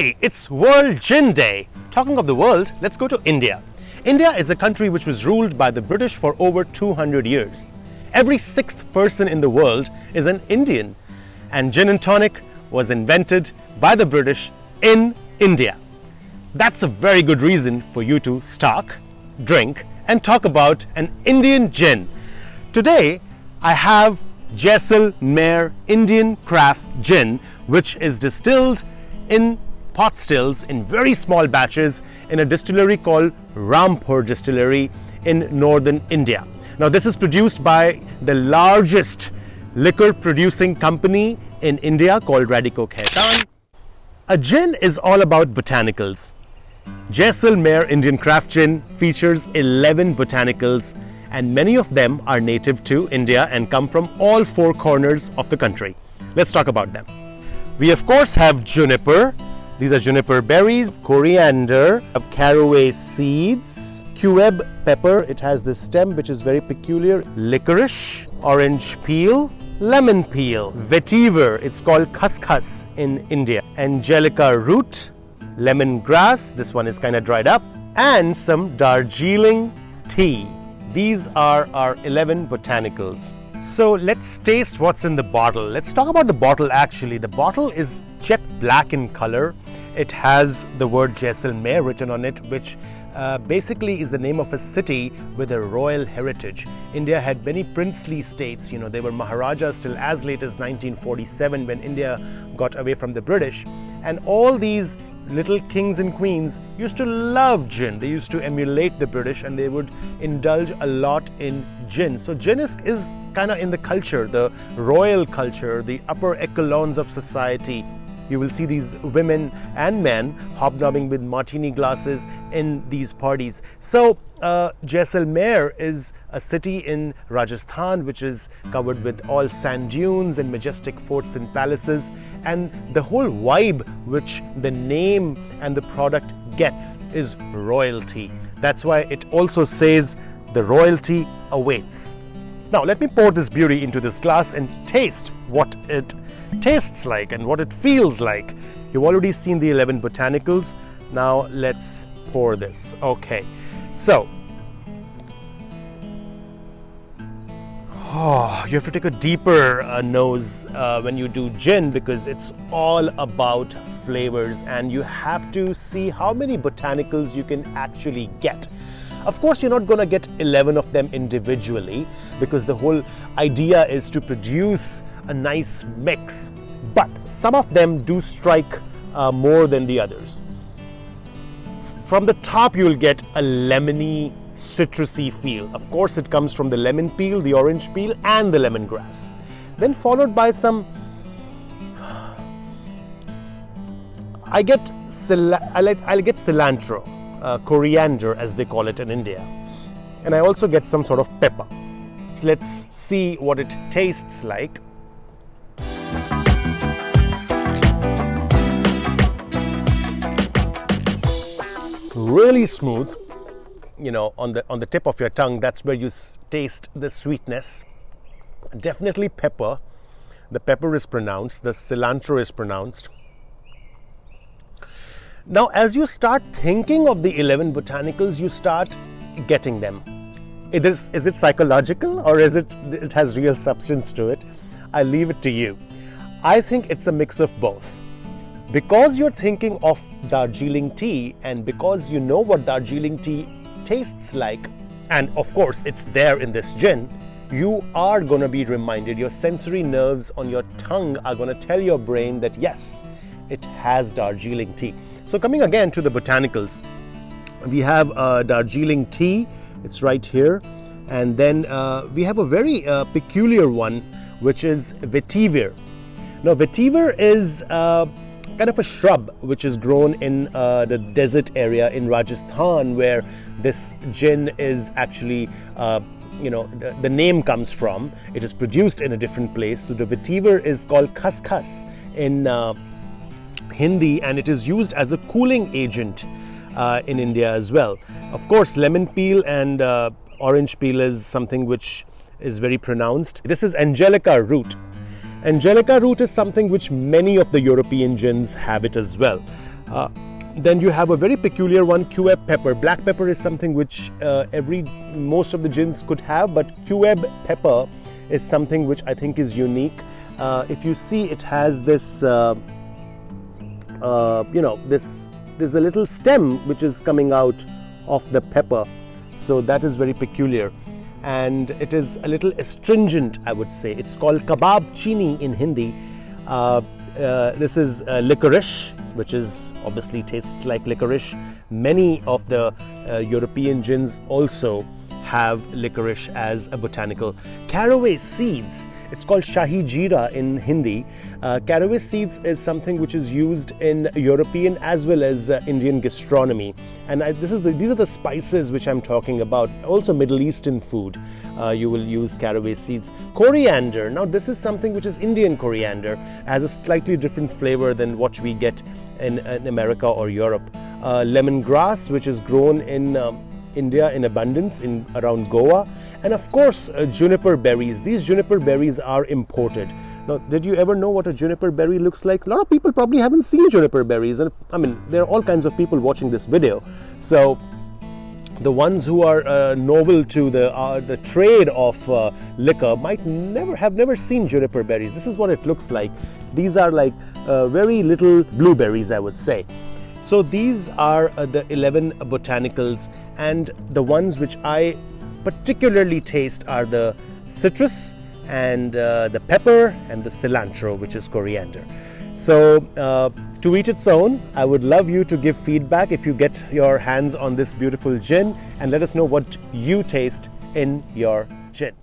Hey, it's World Gin Day. Talking of the world, let's go to India. India is a country which was ruled by the British for over 200 years. Every sixth person in the world is an Indian. And gin and tonic was invented by the British in India. That's a very good reason for you to stock, drink, and talk about an Indian gin. Today, I have Jaisalmer Indian Craft Gin, which is distilled in pot stills in very small batches in a distillery called Rampur Distillery in northern India. Now, this is produced by the largest liquor producing company in India called Radico Khaitan. A gin is all about botanicals. Jaisalmer Indian Craft Gin features 11 botanicals, and many of them are native to India and come from all four corners of the country. Let's talk about them. We of course have juniper. These are juniper berries, coriander, of caraway seeds, cubeb pepper. It has this stem which is very peculiar. Licorice, orange peel, lemon peel, vetiver. It's called khaskhas in India. Angelica root, lemongrass. This one is kind of dried up, and some Darjeeling tea. These are our 11 botanicals. So let's taste what's in the bottle. Let's talk about the bottle actually. The bottle is jet black in color. It has the word Jaisalmer written on it, which basically is the name of a city with a royal heritage. India had many princely states. They were Maharajas till as late as 1947 when India got away from the British. And all these little kings and queens used to love gin. They used to emulate the British and they would indulge a lot in gin. So gin is kind of in the culture, the royal culture, the upper echelons of society. You will see these women and men hobnobbing with martini glasses in these parties. So Jaisalmer is a city in Rajasthan which is covered with all sand dunes and majestic forts and palaces, and the whole vibe which the name and the product gets is royalty. That's why it also says the royalty awaits. Now let me pour this beauty into this glass and taste what it tastes like and what it feels like. You've already seen the 11 botanicals. Now let's pour this. Okay, so you have to take a deeper nose when you do gin, because it's all about flavors and you have to see how many botanicals you can actually get. Of course, you're not going to get 11 of them individually, because the whole idea is to produce a nice mix, but some of them do strike more than the others. From the top, you'll get a lemony, citrusy feel. Of course, it comes from the lemon peel, the orange peel, and the lemongrass. Then followed by some, I'll get cilantro, coriander as they call it in India, and I also get some sort of pepper. Let's see what it tastes like. Really smooth, on the tip of your tongue. That's where you taste the sweetness. Definitely pepper. The pepper is pronounced, the cilantro is pronounced. Now, as you start thinking of the 11 botanicals, you start getting them. Is it psychological, or is it has real substance to it? I leave it to you. I think it's a mix of both. Because you're thinking of Darjeeling tea, and because you know what Darjeeling tea tastes like, and of course it's there in this gin, you are going to be reminded. Your sensory nerves on your tongue are going to tell your brain that yes, it has Darjeeling tea. So coming again to the botanicals, we have Darjeeling tea. It's right here. And then we have a very peculiar one, which is vetiver. Now, vetiver is kind of a shrub which is grown in the desert area in Rajasthan, where this gin is actually, the name comes from. It is produced in a different place. So the vetiver is called khaskhas in Hindi, and it is used as a cooling agent in India as well. Of course, lemon peel and orange peel is something which is very pronounced. This is Angelica root. Angelica root is something which many of the European gins have it as well. Then you have a very peculiar one, Cueb pepper. Black pepper is something which most of the gins could have, but Cueb pepper is something which I think is unique. If you see, it has this, there's a little stem which is coming out of the pepper. So that is very peculiar. And it is a little astringent, I would say. It's called kabab chini in Hindi. This is licorice, which is obviously tastes like licorice. Many of the European gins also have licorice as a botanical. Caraway seeds, it's called Shahi Jeera in Hindi. Caraway seeds is something which is used in European as well as Indian gastronomy. And these are the spices which I'm talking about. Also Middle Eastern food, you will use caraway seeds. Coriander, now this is something which is Indian coriander, has a slightly different flavor than what we get in America or Europe. Lemongrass, which is grown in India in abundance around Goa, and of course juniper berries. These juniper berries are imported. Now, did you ever know what a juniper berry looks like? A lot of people probably haven't seen juniper berries, and I mean there are all kinds of people watching this video. So the ones who are novel to the trade of liquor might have never seen juniper berries. This is what it looks like. These are like very little blueberries, I would say. So these are the 11 botanicals, and the ones which I particularly taste are the citrus and the pepper and the cilantro, which is coriander. So to each its own. I would love you to give feedback if you get your hands on this beautiful gin, and let us know what you taste in your gin.